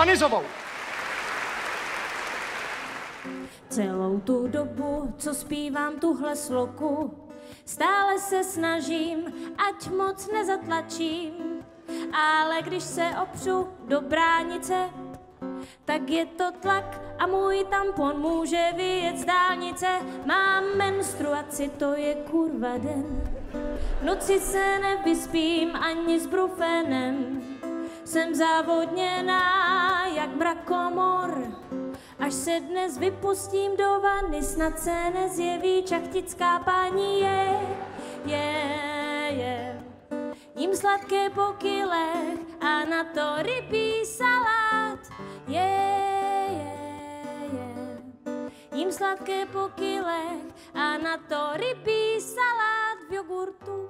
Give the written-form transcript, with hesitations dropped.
Hanizovou. Celou tu dobu, co zpívám tuhle sloku, stále se snažím, ať moc nezatlačím, ale když se opřu do bránice, tak je to tlak a můj tampon může vyjet z dálnice. Mám menstruaci, to je kurva den. V noci se nevyspím ani s brufenem. Jsem závodněná jak mrakomor. Až se dnes vypustím do vany, snad se nezjeví čachtická paní. Jím sladké po kilech a na to rybí salát. Jím sladké po kilech a na to rybí salát v jogurtu.